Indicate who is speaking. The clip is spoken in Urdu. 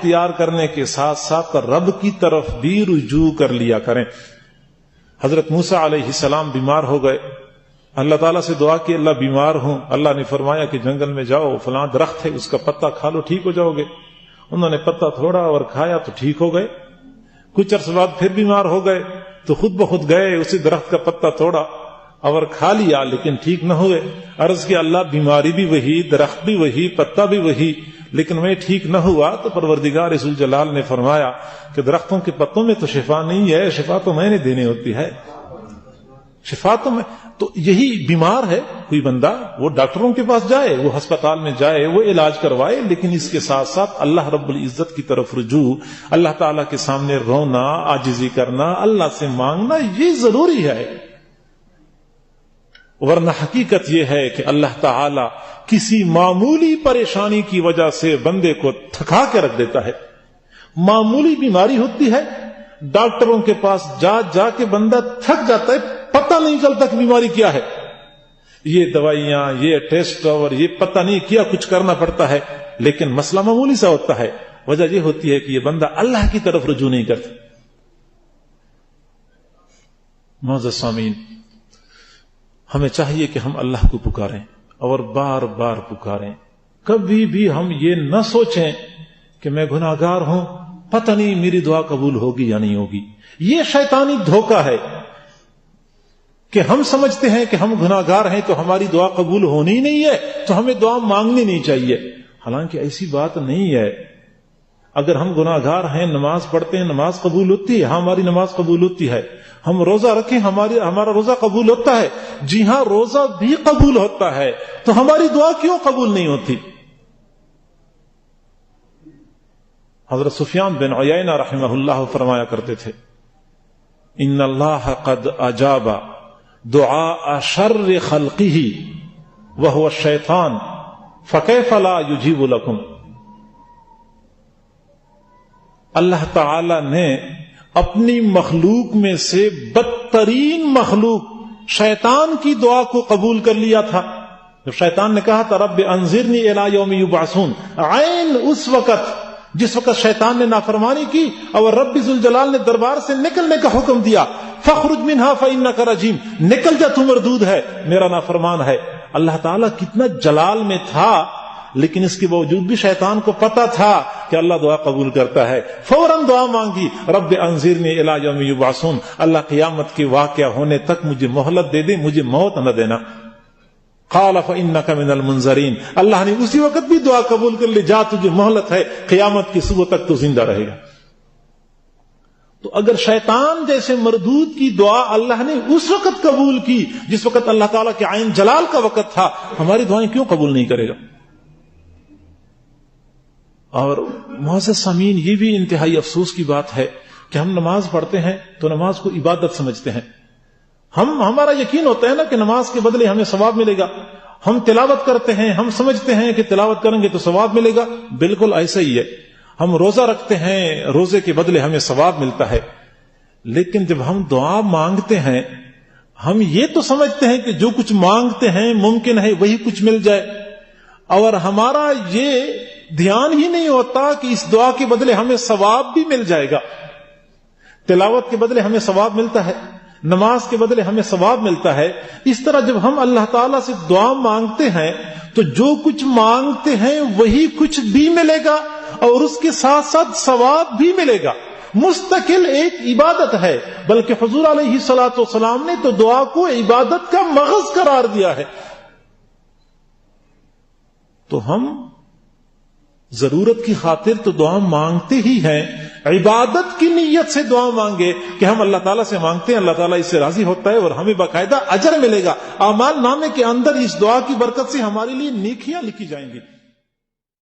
Speaker 1: اختیار کرنے کے ساتھ ساتھ رب کی طرف بھی رجوع کر لیا کریں. حضرت موسیٰ علیہ السلام بیمار ہو گئے, اللہ تعالیٰ سے دعا کی اللہ بیمار ہوں. اللہ نے فرمایا کہ جنگل میں جاؤ, فلاں درخت ہے اس کا پتا کھا لو, ٹھیک ہو جاؤ گے. انہوں نے پتا تھوڑا اور کھایا تو ٹھیک ہو گئے. کچھ عرصے بعد پھر بیمار ہو گئے تو خود بخود گئے, اسی درخت کا پتا توڑا اور کھا لیا, لیکن ٹھیک نہ ہوئے. عرض کیا اللہ بیماری بھی وہی, درخت بھی وہی, پتا بھی وہی, لیکن میں ٹھیک نہ ہوا. تو پروردگار ذو الجلال نے فرمایا کہ درختوں کے پتوں میں تو شفا نہیں ہے, شفا تو میں نے دینی ہوتی ہے, شفا تو میں. تو یہی بیمار ہے کوئی بندہ, وہ ڈاکٹروں کے پاس جائے, وہ ہسپتال میں جائے, وہ علاج کروائے, لیکن اس کے ساتھ ساتھ اللہ رب العزت کی طرف رجوع, اللہ تعالیٰ کے سامنے رونا, عاجزی کرنا, اللہ سے مانگنا, یہ ضروری ہے. ورنہ حقیقت یہ ہے کہ اللہ تعالیٰ کسی معمولی پریشانی کی وجہ سے بندے کو تھکا کے رکھ دیتا ہے. معمولی بیماری ہوتی ہے, ڈاکٹروں کے پاس جا جا کے بندہ تھک جاتا ہے, پتہ نہیں چلتا کہ بیماری کیا ہے. یہ دوائیاں, یہ ٹیسٹ اور یہ پتہ نہیں کیا کچھ کرنا پڑتا ہے, لیکن مسئلہ معمولی سا ہوتا ہے. وجہ یہ ہوتی ہے کہ یہ بندہ اللہ کی طرف رجوع نہیں کرتا. معزز سامعین, ہمیں چاہیے کہ ہم اللہ کو پکاریں اور بار بار پکاریں. کبھی بھی ہم یہ نہ سوچیں کہ میں گناہگار ہوں, پتہ نہیں میری دعا قبول ہوگی یا نہیں ہوگی. یہ شیطانی دھوکہ ہے کہ ہم سمجھتے ہیں کہ ہم گناہگار ہیں تو ہماری دعا قبول ہونی نہیں ہے, تو ہمیں دعا مانگنی نہیں چاہیے. حالانکہ ایسی بات نہیں ہے. اگر ہم گناہگار ہیں, نماز پڑھتے ہیں, نماز قبول ہوتی ہے, ہماری نماز قبول ہوتی ہے. ہم روزہ رکھیں, ہمارا روزہ قبول ہوتا ہے. جی ہاں, روزہ بھی قبول ہوتا ہے, تو ہماری دعا کیوں قبول نہیں ہوتی؟ حضرت سفیان بن عیینہ رحمہ اللہ فرمایا کرتے تھے, ان اللہ قد اجاب دعاء شر خلقہ وهو الشیطان فکیف لا یجیب لکم. اللہ تعالی نے اپنی مخلوق میں سے بدترین مخلوق شیطان کی دعا کو قبول کر لیا تھا. جب شیطان نے کہا تھا رب انظرنی الی یوم یبعثون, عین اس وقت جس وقت شیطان نے نافرمانی کی اور رب ذوالجلال نے دربار سے نکلنے کا حکم دیا, فخرج منہا فانک رجیم, نکل جا تو مردود ہے, میرا نافرمان ہے. اللہ تعالیٰ کتنا جلال میں تھا, لیکن اس کے باوجود بھی شیطان کو پتا تھا کہ اللہ دعا قبول کرتا ہے. فوراً دعا مانگی, رب انظرنی الی یوم یبعثون, اللہ قیامت کے واقعہ ہونے تک مجھے مہلت دے دے, مجھے موت نہ دینا. قال فإنك من المنظرین, اللہ نے اسی وقت بھی دعا قبول کر لی, جا تجھے مہلت ہے, قیامت کی صبح تک تو زندہ رہے گا. تو اگر شیطان جیسے مردود کی دعا اللہ نے اس وقت قبول کی جس وقت اللہ تعالیٰ کے عین جلال کا وقت تھا, ہماری دعائیں کیوں قبول نہیں کرے گا؟ اور معزز سامعین, یہ بھی انتہائی افسوس کی بات ہے کہ ہم نماز پڑھتے ہیں تو نماز کو عبادت سمجھتے ہیں. ہمارا یقین ہوتا ہے نا کہ نماز کے بدلے ہمیں ثواب ملے گا. ہم تلاوت کرتے ہیں, ہم سمجھتے ہیں کہ تلاوت کریں گے تو ثواب ملے گا. بالکل ایسا ہی ہے. ہم روزہ رکھتے ہیں, روزے کے بدلے ہمیں ثواب ملتا ہے. لیکن جب ہم دعا مانگتے ہیں, ہم یہ تو سمجھتے ہیں کہ جو کچھ مانگتے ہیں ممکن ہے وہی کچھ مل جائے, اور ہمارا یہ دھیان ہی نہیں ہوتا کہ اس دعا کے بدلے ہمیں ثواب بھی مل جائے گا. تلاوت کے بدلے ہمیں ثواب ملتا ہے, نماز کے بدلے ہمیں ثواب ملتا ہے. اس طرح جب ہم اللہ تعالیٰ سے دعا مانگتے ہیں تو جو کچھ مانگتے ہیں وہی کچھ بھی ملے گا, اور اس کے ساتھ ساتھ ثواب بھی ملے گا. مستقل ایک عبادت ہے, بلکہ حضور علیہ الصلوۃ والسلام نے تو دعا کو عبادت کا مغز قرار دیا ہے. تو ہم ضرورت کی خاطر تو دعا مانگتے ہی ہیں, عبادت کی نیت سے دعا مانگے کہ ہم اللہ تعالیٰ سے مانگتے ہیں, اللہ تعالیٰ اس سے راضی ہوتا ہے اور ہمیں باقاعدہ اجر ملے گا. اعمال نامے کے اندر اس دعا کی برکت سے ہمارے لیے نیکیاں لکھی جائیں گی.